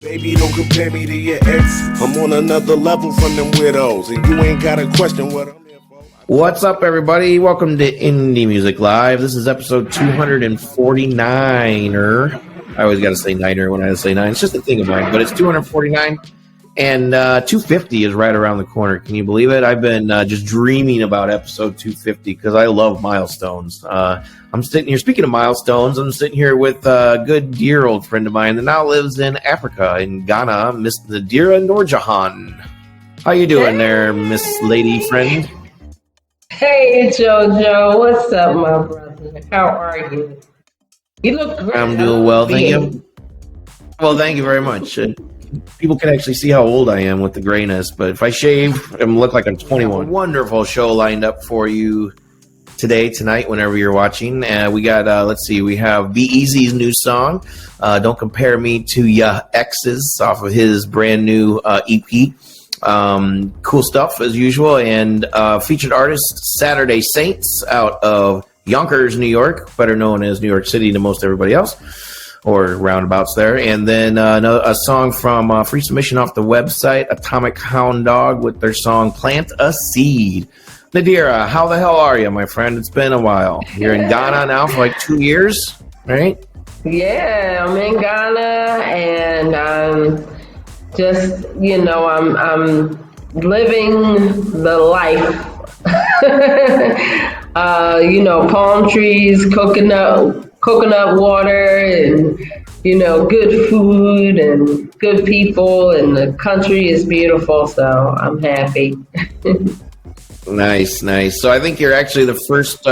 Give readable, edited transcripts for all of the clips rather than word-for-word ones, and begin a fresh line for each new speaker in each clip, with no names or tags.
Baby, don't compare me to your ex. I'm on another level from them widows, and you ain't got to question what I'm here for.
What's up, everybody? Welcome to Indie Music Live. This is episode 249er. I always got to say niner when I say nine. It's just a thing of mine, but it's 249. And 250 is right around the corner. Can you believe it? I've been just dreaming about episode 250 because I love milestones. I'm sitting here, speaking of milestones, I'm sitting here with a good dear old friend of mine that now lives in Africa, in Ghana, Miss Nadira Norjahan. How you doing there, Miss Lady Friend?
Hey, Jojo. What's up, my brother? How are you? You look great.
I'm doing well, thank you. Well, thank you very much. People can actually see how old I am with the grayness, but if I shave, I look like I'm 21. Wonderful show lined up for you tonight, whenever you're watching. We got, we have B-Eazy's new song, Don't Compare Me to Ya Exes, off of his brand new EP. Cool stuff, as usual. And featured artist Saturday Saints out of Yonkers, New York, better known as New York City to most everybody else, or roundabouts there. And then a song from Free Submission off the website, Atomic Hound Dog, with their song Plant a Seed. Nadira, how the hell are you, my friend? It's been a while. You're in Ghana now for like 2 years, right?
Yeah, I'm in Ghana, and just, I'm living the life. Palm trees, coconut water, and good food and good people, and the country is beautiful, so I'm happy.
Nice. So I think you're actually the first.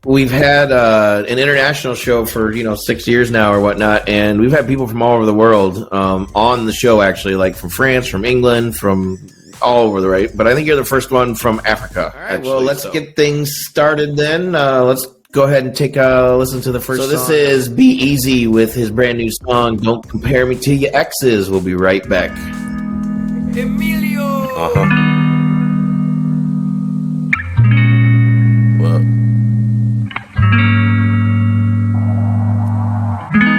We've had an international show for 6 years now or whatnot, and we've had people from all over the world on the show, actually, like from France, from England, from all over the right. But I think you're the first one from Africa. All right, actually, well, let's get things started then. Let's go ahead and take a listen to the first song. So this is B-Eazy with his brand new song, Don't Compare Me to Your Exes. We'll be right back.
Emilio!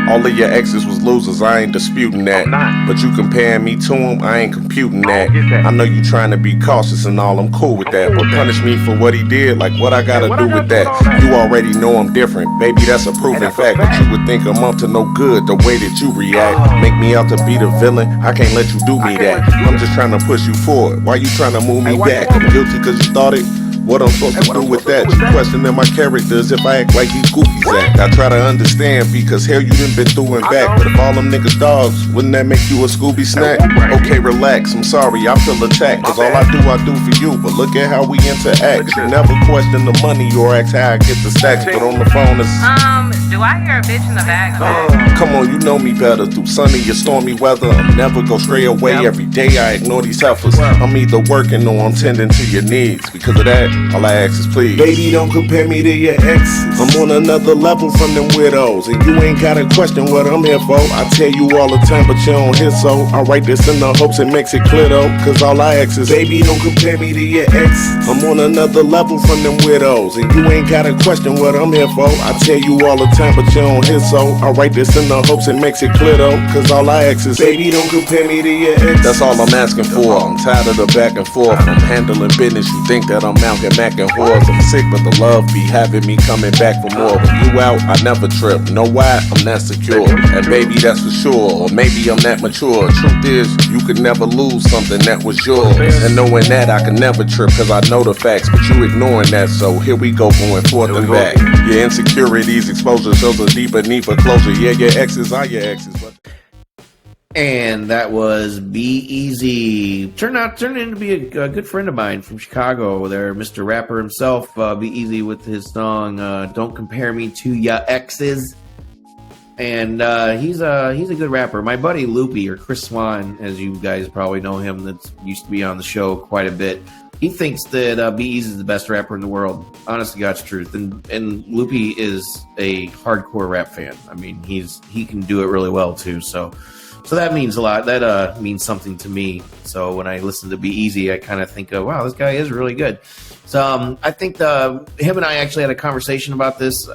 All of your exes was losers, I ain't disputing that. But you comparing me to him, I ain't computing that. I know you trying to be cautious and all, I'm cool with that. But punish me for what he did, like what I gotta do with that. You already know I'm different, baby, that's a proven fact. But you would think I'm up to no good the way that you react. Make me out to be the villain, I can't let you do me that. I'm just trying to push you forward, why you trying to move me back? I'm guilty cause you thought it. What I'm supposed to do with that? You questioning my characters if I act like these goofies act. I try to understand because hell you done been through and back. But if all them niggas dogs, wouldn't that make you a Scooby snack? Okay, relax, I'm sorry, I feel attacked. Cause all I do for you. But look at how we interact. You never question the money or ask how I get the stacks. But on the phone it's
do I hear a bitch in the back?
Come on, you know me better. Through sunny or stormy weather, I'm never go stray away. Every day I ignore these heifers. I'm either working or I'm tending to your needs. Because of that, all I ask is please, baby, don't compare me to your exes. I'm on another level from them widows, and you ain't gotta question what I'm here for. I tell you all the time, but you don't hear, so I write this in the hopes it makes it clear though. Cause all I ask is, baby, don't compare me to your exes. I'm on another level from them widows, and you ain't gotta question what I'm here for. I tell you all the time, but you don't hear, so I write this in the hopes it makes it clear though. Cause all I ask is, baby, don't compare me to your exes. That's all I'm asking for. I'm tired of the back and forth. I'm handling business. You think that I'm out here macking whores. I'm sick, but the love be having me coming back for more. When you out, I never trip. Know why? I'm not secure. And baby, that's for sure. Or maybe I'm not mature. Truth is, you could never lose something that was yours. And knowing that, I can never trip cause I know the facts. But you ignoring that, so here we go going forth and back. Your insecurities, exposure shows a deeper need for closure. Yeah, your exes are your exes, but
and that was B-Eazy. Turned into be a good friend of mine from Chicago there, Mr. Rapper himself, B-Eazy, with his song Don't Compare Me to Ya Exes. And he's a good rapper. My buddy Loopy, or Chris Swan, as you guys probably know him, that used to be on the show quite a bit. He thinks that B-Eazy is the best rapper in the world. Honest to God's truth. And Loopy is a hardcore rap fan. I mean, he can do it really well too. So that means a lot. That means something to me. So when I listen to B-Eazy, I kind of think of, wow, this guy is really good. So I think him and I actually had a conversation about this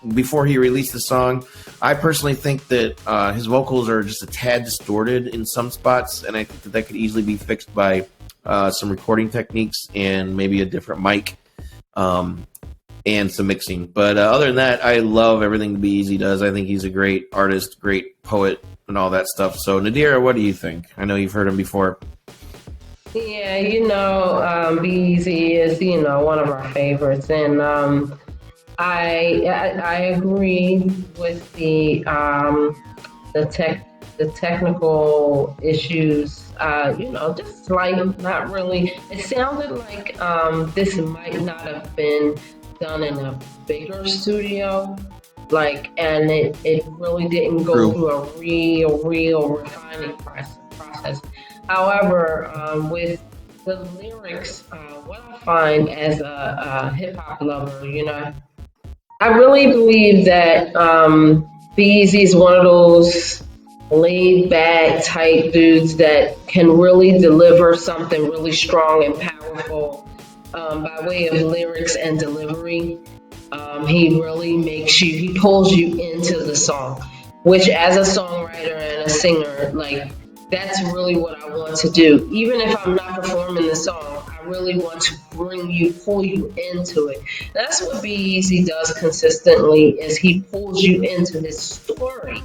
before he released the song. I personally think that his vocals are just a tad distorted in some spots, and I think that could easily be fixed by some recording techniques and maybe a different mic and some mixing. But other than that, I love everything B-Eazy does. I think he's a great artist, great poet, and all that stuff. So, Nadira, what do you think? I know you've heard him before.
Yeah, B-Eazy is, one of our favorites. And I agree with the technical issues. Just slight, not really. It sounded like this might not have been done in a bigger studio, and it really didn't go through a real refining process. However, with the lyrics, what I find as a hip hop lover, I really believe that B-Eazy is one of those laid back type dudes that can really deliver something really strong and powerful by way of lyrics and delivery. He really he pulls you into the song, which as a songwriter and a singer, that's really what I want to do. Even if I'm not performing the song, I really want to pull you into it. That's what B-Eazy does consistently, is he pulls you into this story.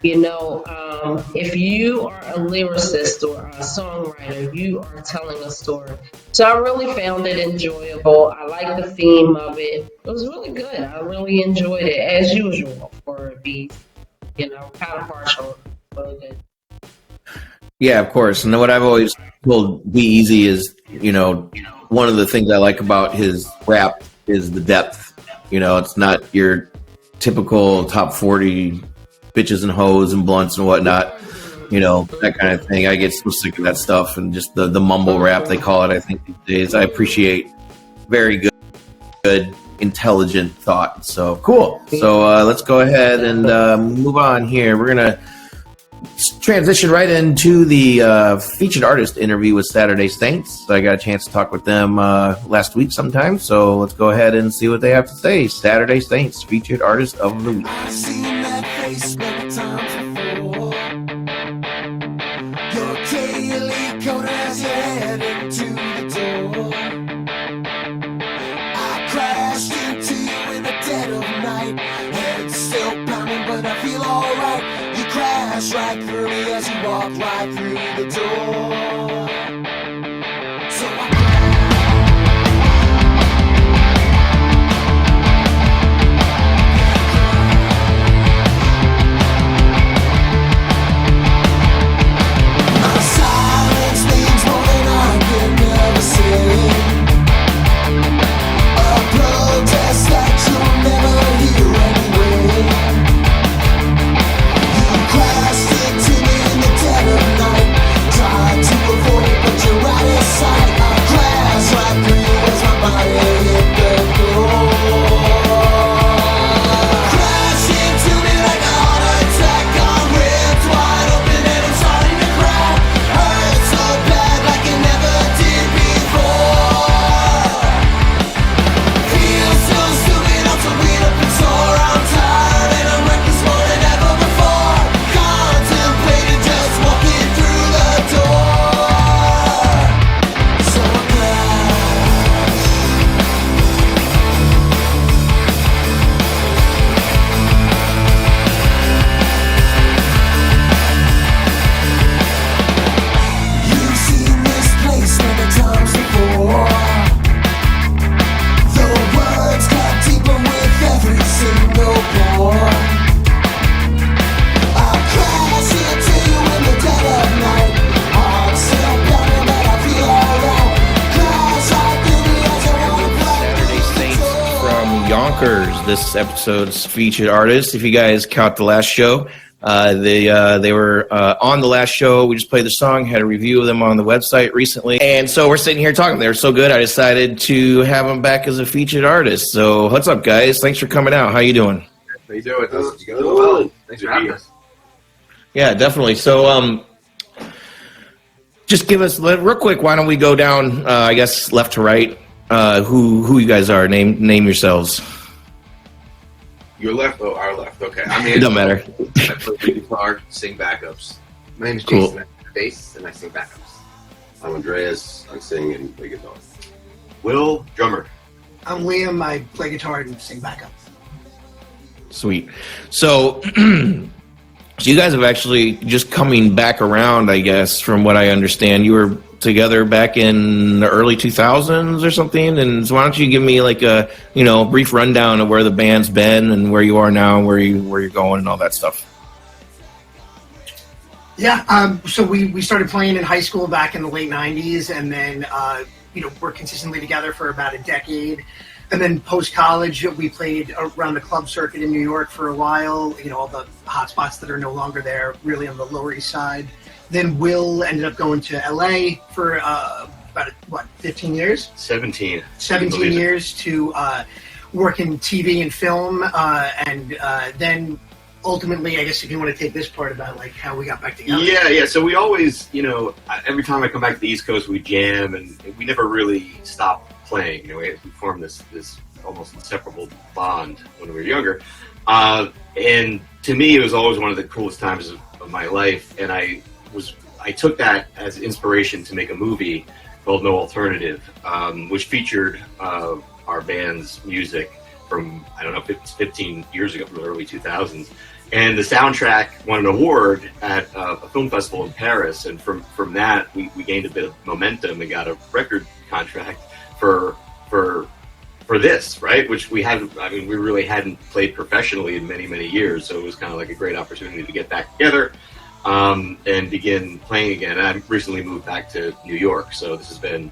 If you are a lyricist or a songwriter, you are telling a story. So I really found it enjoyable. I like the theme of it. It was really good. I really enjoyed it, as usual for B-Eazy. Kind of partial, really good.
Yeah, of course. And what I've always told B-Eazy is, one of the things I like about his rap is the depth. It's not your typical top 40 bitches and hoes and blunts and whatnot, that kind of thing. I get so sick of that stuff and just the mumble rap, they call it, I think, these days. I appreciate very good, intelligent thought. So cool. So let's go ahead and move on here. We're going to transition right into the featured artist interview with Saturday Saints. I got a chance to talk with them last week sometime, so let's go ahead and see what they have to say. Saturday Saints, featured artist of the week.
I've seen that face many times before. Your daily coat as you head into the door. I crashed into you in the dead of night. Head's still pounding, but I feel alright. Crash right through me as you walk right through the door. So I my silence means more than I can ever say. A protest that you'll never hear anyway. Crashed into me in the dead of night. Tried to avoid it, but you're right inside. I crashed right through you as my body hit the floor. Crash into me like a heart attack. I'm ripped wide open and I'm starting to cry. Hurt so bad like it never did before. Feel so stupid, I'm so beat up and sore. I'm tired and I'm reckless more than ever before. Contemplated just walking through the door. So I crashed. You've seen this place many times before. The words got deeper with every single pore. I crash into you in the dead of night. Heart still pounding, but I feel alright. Crash right through me as I wanna
Saturday Saints from Yonkers, this episode's featured artist. If you guys caught the last show, they were on the last show. We just played the song, had a review of them on the website recently, and so we're sitting here talking. They were so good, I decided to have them back as a featured artist. So what's up, guys? Thanks for coming out. How you doing?
How you doing? You guys well? Thanks for having us.
Yeah, definitely. So just give us real quick. Why don't we go down? I guess left to right. Who you guys are? Name yourselves.
Your left? Oh, our left. Okay. I'm
It don't matter.
I play the guitar, sing backups.
My name is
Cool.
Jason. I play bass and I sing backups.
I'm Andreas. I sing and play guitar.
Will, drummer.
I'm Liam. I play guitar and sing backup.
Sweet. So, so you guys have actually just coming back around, I guess, from what I understand. You were together back in the early 2000s or something. And so why don't you give me like a, brief rundown of where the band's been and where you are now and where you're going and all that stuff.
Yeah, so we started playing in high school back in the late 90s, and then, we're consistently together for about a decade. And then post-college, we played around the club circuit in New York for a while, all the hot spots that are no longer there, really on the Lower East Side. Then Will ended up going to LA for about, 15 years?
17.
17 years to work in TV and film, and then ultimately, I guess if you want to take this part about like how we got back together.
Yeah. So we always, every time I come back to the East Coast, we jam, and we never really stop playing. We formed this almost inseparable bond when we were younger. And to me, it was always one of the coolest times of my life. And I took that as inspiration to make a movie called No Alternative, which featured our band's music from, 15 years ago, from the early 2000s. And the soundtrack won an award at a film festival in Paris. And from that, we gained a bit of momentum and got a record contract for this, right? Which we really hadn't played professionally in many, many years. So it was kind of like a great opportunity to get back together and begin playing again. And I recently moved back to New York. So this has been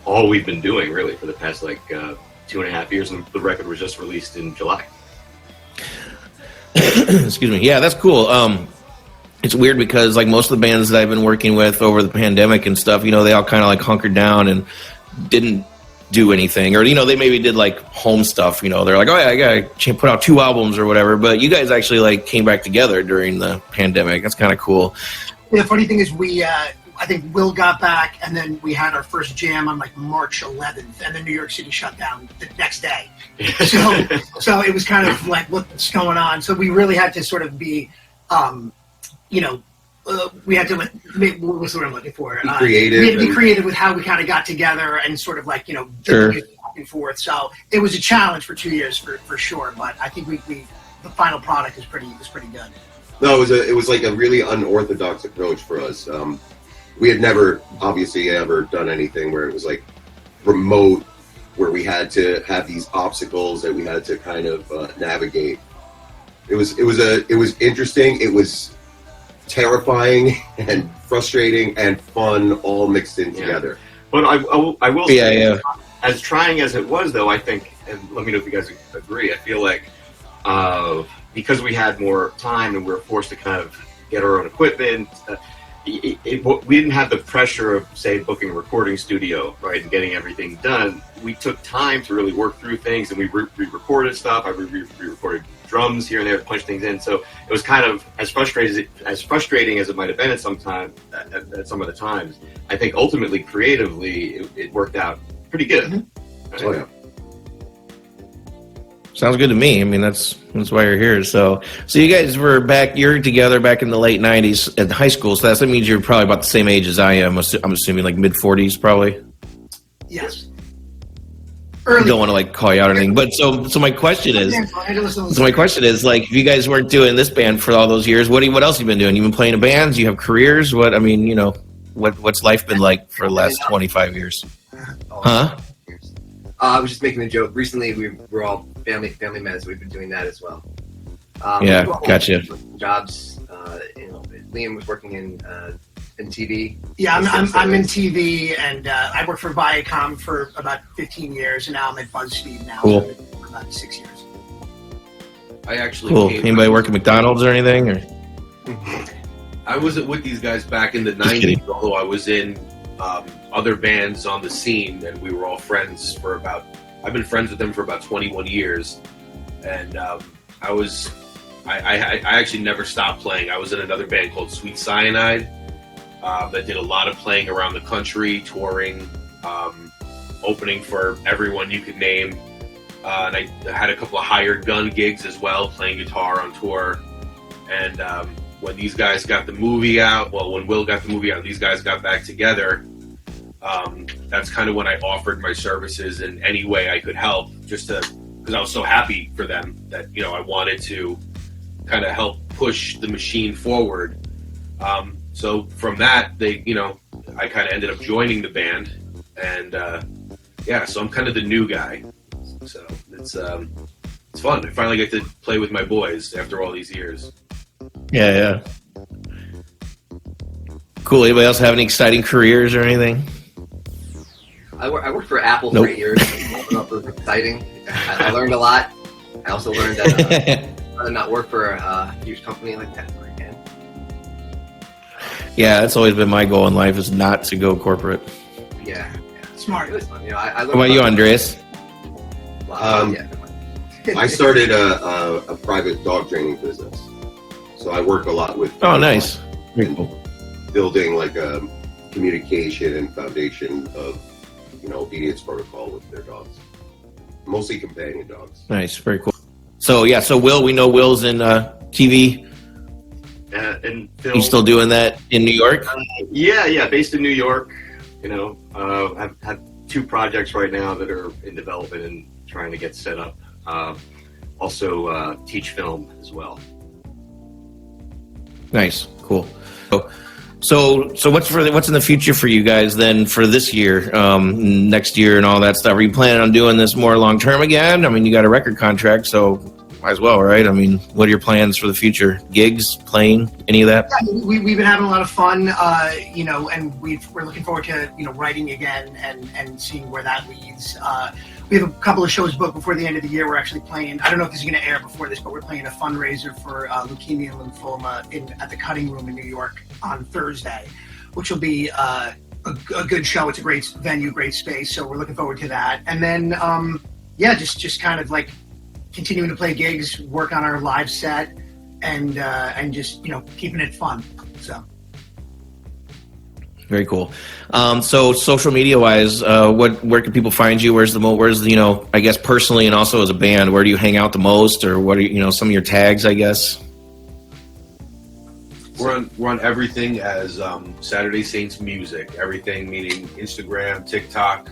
all we've been doing really for the past 2.5 years. And the record was just released in July.
Excuse me. Yeah, that's cool. It's weird because like most of the bands that I've been working with over the pandemic and stuff, they all kind of like hunkered down and didn't do anything, or they maybe did like home stuff. They're like, oh yeah, I gotta put out 2 albums or whatever. But you guys actually like came back together during the pandemic. That's kind of cool.
The funny thing is, I think Will got back, and then we had our first jam on like March 11th, and then New York City shut down the next day. So it was kind of like, what's going on? So we really had to sort of be, we had to what was the word I'm looking for?
Be creative.
We had to be creative with how we kind of got together and sort of like,
Sure.
back and forth. So it was a challenge for 2 years for sure. But I think the final product was pretty good.
No, it was like a really unorthodox approach for us. We had never, obviously, ever done anything where it was like remote, where we had to have these obstacles that we had to kind of navigate. It was interesting. It was terrifying and frustrating and fun, all mixed in together.
But I will say,
Yeah.
as trying as it was, though, I think, and let me know if you guys agree, I feel like because we had more time and we were forced to kind of get our own equipment, we didn't have the pressure of, say, booking a recording studio, right, and getting everything done. We took time to really work through things, and we re-recorded stuff. I re-recorded drums here and there to punch things in. So it was kind of as frustrating as it might have been at some of the times. I think ultimately, creatively, it worked out pretty good.
Mm-hmm.
Right?
Oh yeah.
Sounds good to me. I mean, that's why you're here. So you guys you're together back in the late 90s at high school. So that means you're probably about the same age as I am. I'm assuming like mid 40s probably.
Yes.
I don't want to like call you out or anything, but so my question is, like, if you guys weren't doing this band for all those years, what else have you been doing? You've been playing in bands, you have careers. What's life been like for the last 25 years? Huh?
I was just making a joke. Recently, we're all family men, so we've been doing that as well.
Yeah, gotcha.
Jobs. Liam was working in TV.
Yeah, I'm in TV, and I worked for Viacom for about 15 years, and now I'm at BuzzFeed now.
Cool.
So I've been for about 6 years.
I actually
Cool. Anybody work at McDonald's or anything? Or
I wasn't with these guys back in the
Just
90s,
kidding.
although I was in other bands on the scene, and we were all friends I've been friends with them for about 21 years, and I actually never stopped playing. I was in another band called Sweet Cyanide that did a lot of playing around the country, touring, opening for everyone you could name. and I had a couple of hired gun gigs as well, playing guitar on tour. And when these guys got the movie out, when Will got the movie out, these guys got back together. That's kind of when I offered my services in any way I could help, just because I was so happy for them that, I wanted to kind of help push the machine forward. So from that, I kind of ended up joining the band, and so I'm kind of the new guy. So it's fun. I finally get to play with my boys after all these years.
Yeah. Cool. Anybody else have any exciting careers or anything?
I worked for Apple for 8 years. It was exciting. I learned a lot. I also learned that I'd rather not work for a huge company like that ever again.
Yeah, that's always been my goal in life, is not to go corporate.
Yeah.
Smart.
It was fun. I
What about you, Andreas?
I started a private dog training business, so I work a lot with.
Oh, nice. Very cool.
Building like a communication and foundation of, obedience protocol with their dogs, mostly companion dogs.
Nice, very cool. So Will, we know Will's in TV.
And film.
You still doing that in New York?
Yeah, based in New York. I've had 2 projects right now that are in development and trying to get set up. Also teach film as well.
Nice, cool. So what's in the future for you guys then for this year, next year, and all that stuff? Are you planning on doing this more long term again? I mean, you got a record contract, so might as well, right? I mean, what are your plans for the future? Gigs, playing, any of that?
Yeah, we've been having a lot of fun, and we're looking forward to writing again and seeing where that leads. We have a couple of shows booked before the end of the year. We're actually playing, I don't know if this is going to air before this, but we're playing a fundraiser for leukemia and lymphoma at the Cutting Room in New York on Thursday, which will be a good show. It's a great venue, great space, so we're looking forward to that. And then, just kind of like continuing to play gigs, work on our live set, and just, keeping it fun, so.
Very cool. So social media wise, where can people find you? Where's I guess personally and also as a band, where do you hang out the most, or what are some of your tags, I guess?
We're on everything as Saturday Saints Music. Everything meaning Instagram, TikTok.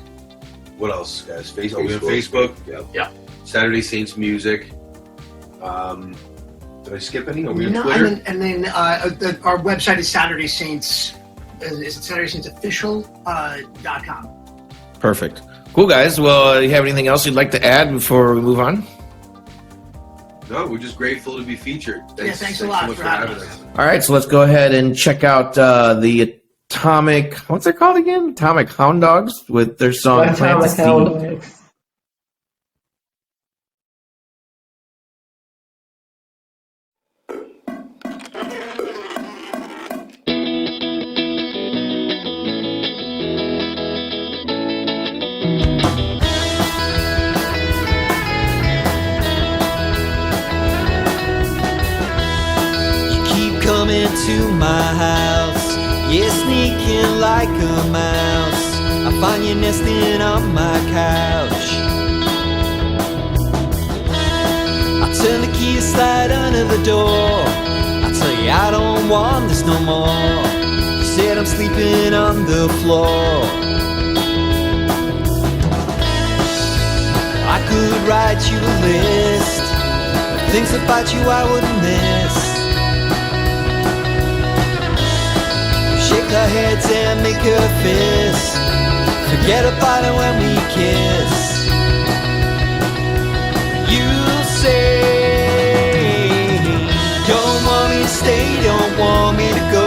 What else, guys? Facebook. We on Facebook.
Yeah.
Saturday Saints Music. Did I skip any? Are we on
No,
Twitter?
and then our website is Saturday Saints. Is it SaturdaySaintsOfficial.com?
Perfect. Cool, guys. Well, you have anything else you'd like to add before we move on?
No, we're just grateful to be featured.
Thanks a lot
so much
for
for
having
having
us.
us.
All right, so let's go ahead and check out the Atomic, what's it called again? Atomic Hound Dogs with their song Plant the
Atomic
Seed.
Hound Dogs.
Coming to my house, you're sneaking like a mouse. I find you nesting on my couch. I turn the key, slide under the door. I tell you I don't want this no more. You said I'm sleeping on the floor. I could write you a list of things about you I wouldn't miss. Shake our heads and make a fist. Forget about it when we kiss. You say don't want me to stay, don't want me to go.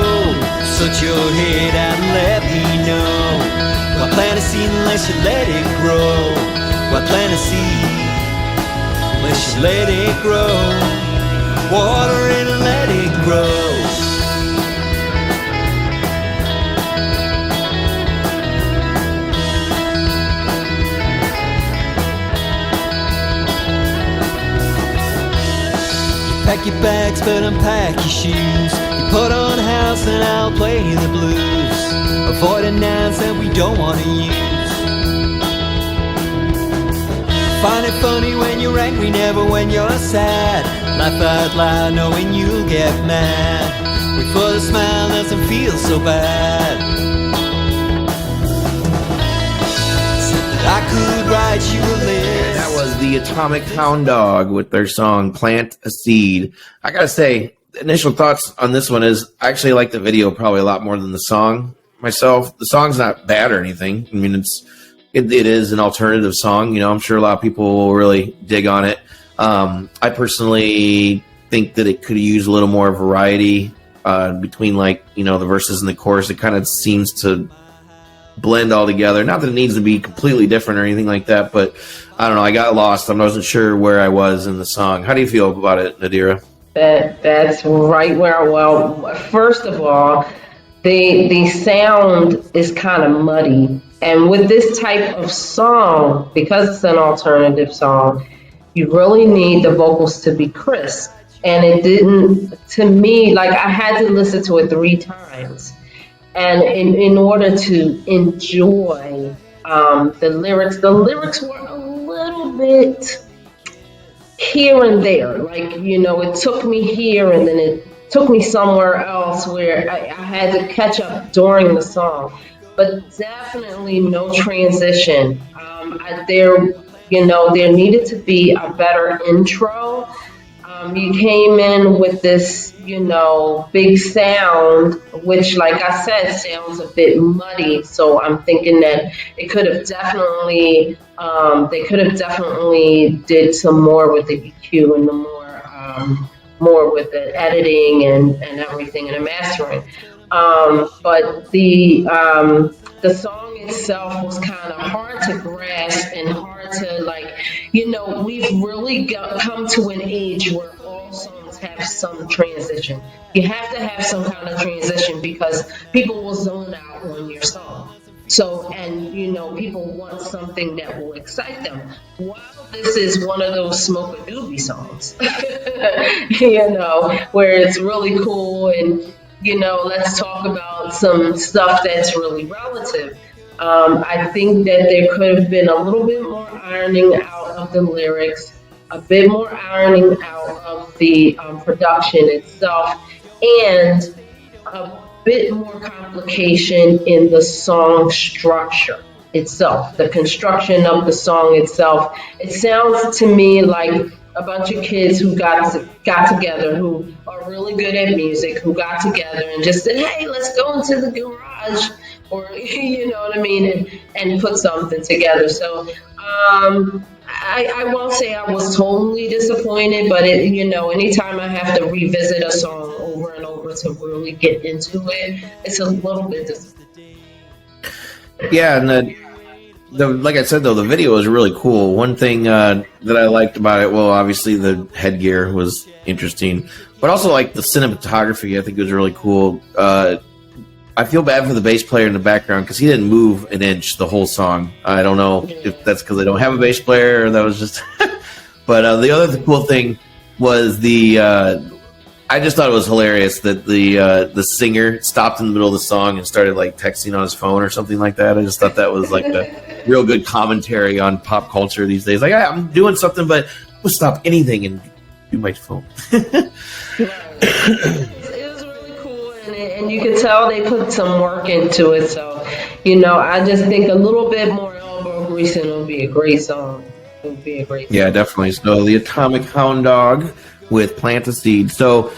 Shut your head and let me know. What plant a seed unless you let it grow. What plant a seed unless you let it grow. Water it and let it grow. Pack your bags but unpack your shoes. You put on house and I'll play the blues. Avoiding nouns that we don't want to use. Find it funny when you're angry, never when you're sad. Laugh out loud knowing you'll get mad. Wait for the smile, doesn't feel so bad. Said that I could write you a list.
That was the Atomic Hound Dog with their song Plant a Seed. I gotta say, initial thoughts on this one is I actually like the video probably a lot more than the song myself. The song's not bad or anything. I mean, it is an alternative song. You know, I'm sure a lot of people will really dig on it. I personally think that it could use a little more variety between, like, you know, the verses and the chorus. It kind of seems to blend all together. Not that it needs to be completely different or anything like that, but I don't know. I got lost. I wasn't sure where I was in the song. How do you feel about it, Nadira?
That's right where, well, first of all, the sound is kind of muddy. And with this type of song, because it's an alternative song, you really need the vocals to be crisp. And it didn't, to me, like I had to listen to it 3 times. And in order to enjoy the lyrics were a little bit here and there. Like, you know, it took me here and then it took me somewhere else where I had to catch up during the song. But definitely no transition. There needed to be a better intro. You came in with this, you know, big sound, which, like I said, sounds a bit muddy. So I'm thinking that it could have definitely, they could have definitely did some more with the EQ and the more with the editing and everything and the mastering. But the song itself was kind of hard to grasp and hard to, like, you know, we've really come to an age where all songs have some transition. You have to have some kind of transition because people will zone out on your song. So, and, you know, people want something that will excite them. While this is one of those smoke a doobie songs, you know, where it's really cool and, you know, let's talk about some stuff that's really relative. I think that there could have been a little bit more ironing out of the lyrics, a bit more ironing out of the production itself, and a bit more complication in the song structure itself, the construction of the song itself. It sounds to me like a bunch of kids who got together, who are really good at music, who got together and just said, hey, let's go into the garage, or, you know what I mean, and put something together. So I won't say I was totally disappointed, but you know, anytime I have to revisit a song over and over to really get into it, it's a little bit disappointing.
Yeah, and like I said, though, the video was really cool. One thing that I liked about it, well, obviously the headgear was interesting, but also like the cinematography, I think was really cool. I feel bad for the bass player in the background because he didn't move an inch the whole song. I don't know if that's because they don't have a bass player or that was just... But the other cool thing was I just thought it was hilarious that the singer stopped in the middle of the song and started like texting on his phone or something like that. I just thought that was like a real good commentary on pop culture these days. Like, I'm doing something, but we'll stop anything and do my phone.
It was really cool, and you could tell they put some work into it. So, you know, I just think a little bit more elbow greasing would be a great song. It would be a great song.
Yeah, definitely. So the Atomic Hound Dog with Plant a Seed. So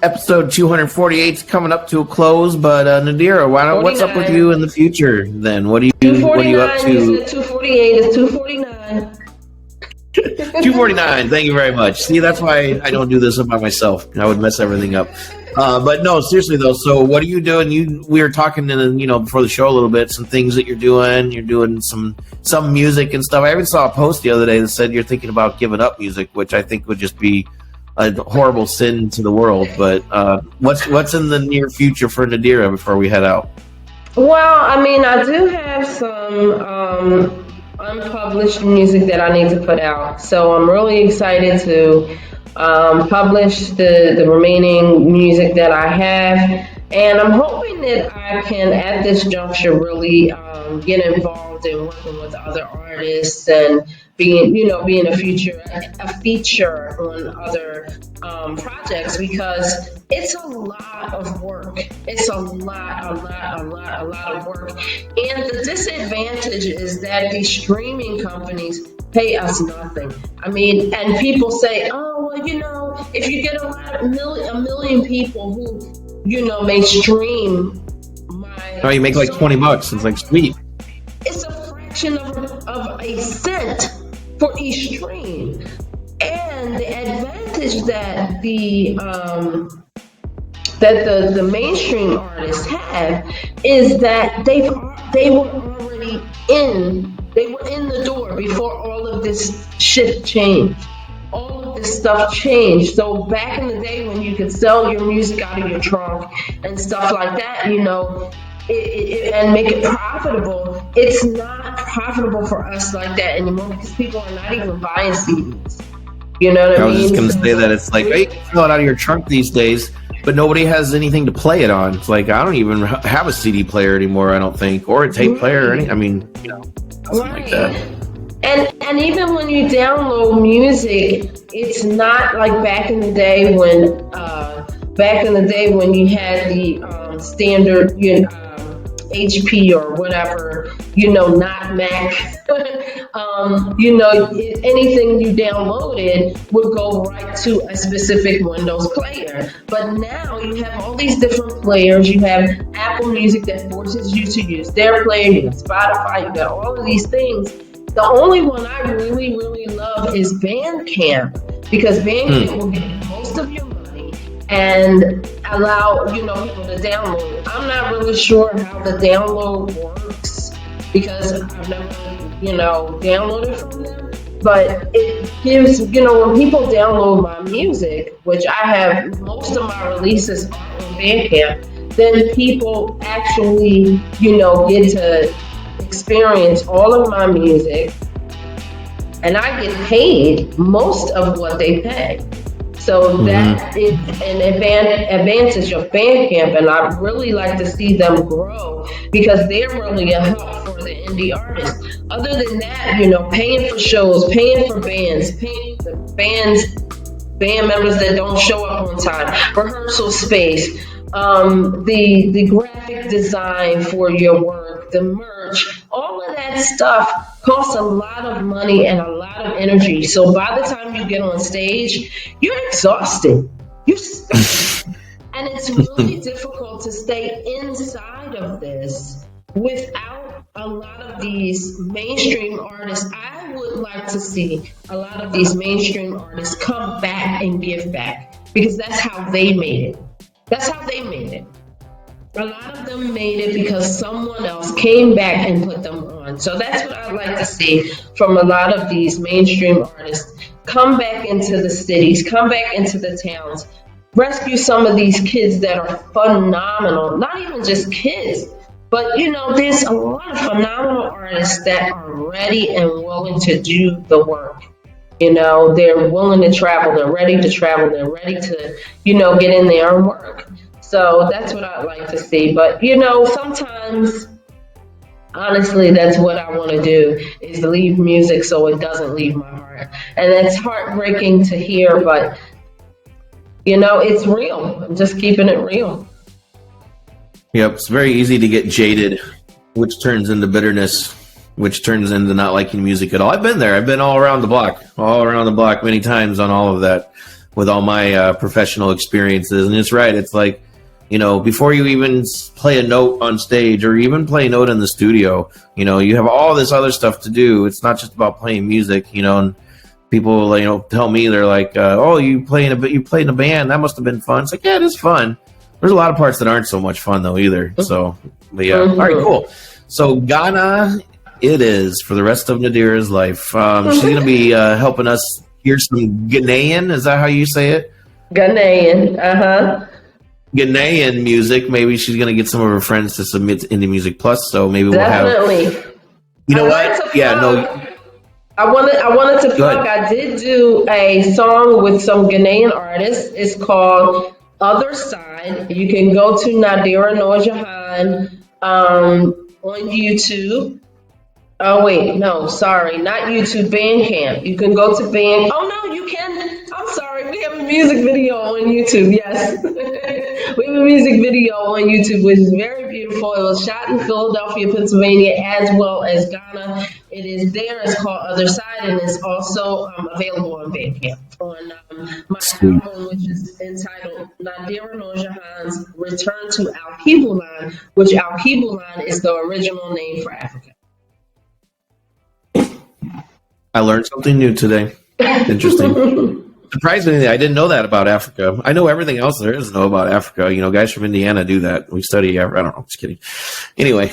episode 248 is coming up to a close, but Nadira, what's up with you in the future then? What are you up to?
You said 248 is 249.
249, thank you very much. See, that's why I don't do this by myself. I would mess everything up. But no, seriously though, so what are you doing? We were talking before the show a little bit, some things that you're doing some music and stuff. I even saw a post the other day that said you're thinking about giving up music, which I think would just be a horrible sin to the world. But what's in the near future for Nadira before we head out?
Well, I mean, I do have some unpublished music that I need to put out. So I'm really excited to publish the remaining music that I have. And I'm hoping that I can, at this juncture, really get involved in working with other artists and being a feature on other projects, because it's a lot of work. It's a lot of work. And the disadvantage is that these streaming companies pay us nothing. I mean, and people say, oh, well, if you get a million people who, may stream my.
Oh, you make like
song,
$20. It's like sweet.
it's a fraction of a cent for each stream. And the advantage that the mainstream artists have is that they were already in the door before all of this shit changed. All of this stuff changed. So back in the day when you could sell your music out of your trunk and stuff like that, and make it profitable, it's not profitable for us like that anymore because people are not even buying CDs. You know what I mean?
I was just going to say that it's like, hey, you can fill it out of your trunk these days, but nobody has anything to play it on. It's like, I don't even have a CD player anymore, I don't think, or a tape player or anything. I mean, something like that.
And even when you download music, it's not like back in the day when you had the standard HP or whatever, not Mac. Anything you downloaded would go right to a specific Windows player. But now you have all these different players. You have Apple Music that forces you to use their player. You got Spotify. You got all of these things. The only one I really, really love is Bandcamp, because Bandcamp will get most of your money and allow people to download. I'm not really sure how the download works because I've never downloaded from them. But it gives when people download my music, which I have most of my releases on Bandcamp, then people actually get to experience all of my music, and I get paid most of what they pay. So that is an advantage of Bandcamp, and I really like to see them grow because they're really a help for the indie artists. Other than that, paying for shows, paying for bands, paying the band members that don't show up on time, rehearsal space, the graphic design for your work, the merch, all of that stuff costs a lot of money and a lot of energy. So by the time you get on stage, you're exhausted. You're stuck. And it's really difficult to stay inside of this without a lot of these mainstream artists. I would like to see a lot of these mainstream artists come back and give back, because that's how they made it. That's how they made it. A lot of them made it because someone else came back and put them on. So that's what I'd like to see from a lot of these mainstream artists. Come back into the cities, come back into the towns, rescue some of these kids that are phenomenal. Not even just kids, but there's a lot of phenomenal artists that are ready and willing to do the work. They're willing to travel, they're ready to travel, they're ready to, get in there and work. So that's what I'd like to see. But, sometimes, honestly, that's what I want to do, is leave music so it doesn't leave my heart. And that's heartbreaking to hear, but, it's real. I'm just keeping it real.
Yep, it's very easy to get jaded, which turns into bitterness, which turns into not liking music at all. I've been there. I've been all around the block many times on all of that with all my professional experiences. And it's right. It's like, before you even play a note on stage or even play a note in the studio, you have all this other stuff to do. It's not just about playing music, and people, tell me, they're like, oh, you played in a band. That must have been fun. It's like, yeah, it is fun. There's a lot of parts that aren't so much fun though either. So, but yeah. All right, cool. So Ghana it is for the rest of Nadira's life. She's going to be helping us hear some Ghanaian. Is that how you say it?
Ghanaian.
Ghanaian music. Maybe she's going to get some of her friends to submit to Indie Music Plus. So maybe we'll
Definitely.
have. You know what? Yeah, no.
I wanted to plug. I did do a song with some Ghanaian artists. It's called Other Side. You can go to Nadira Norjahan on YouTube. Oh wait, no, sorry, not YouTube, Bandcamp. You can go to Band. Oh no, you can. I'm sorry, we have a music video on YouTube. Yes, we have a music video on YouTube, which is very beautiful. It was shot in Philadelphia, Pennsylvania, as well as Ghana. It is there. It's called Other Side, and it's also available on Bandcamp. On my album, which is entitled Nadira Norjahan's Return to Al Kibulan, which Al Kibulan is the original name for Africa.
I learned something new today. Interesting. Surprisingly, I didn't know that about Africa. I know everything else there is to know about Africa. You know, guys from Indiana do that. We study, I don't know, just kidding. Anyway.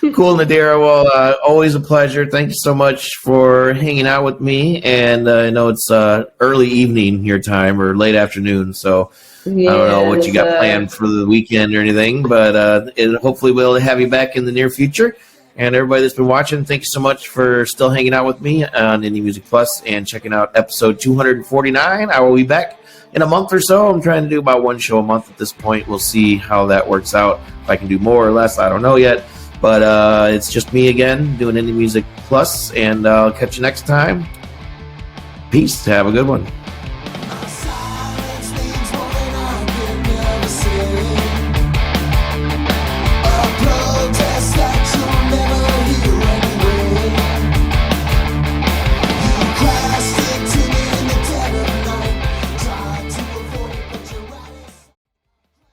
Cool, Nadira. Well, always a pleasure. Thank you so much for hanging out with me. And I know it's early evening your time or late afternoon, so
Yeah,
I don't know what you got planned for the weekend or anything, but hopefully we'll have you back in the near future. And everybody that's been watching, thank you so much for still hanging out with me on Indie Music Plus and checking out episode 249. I will be back in a month or so. I'm trying to do about one show a month at this point. We'll see how that works out. If I can do more or less, I don't know yet. But it's just me again doing Indie Music Plus, and I'll catch you next time. Peace. Have a good one.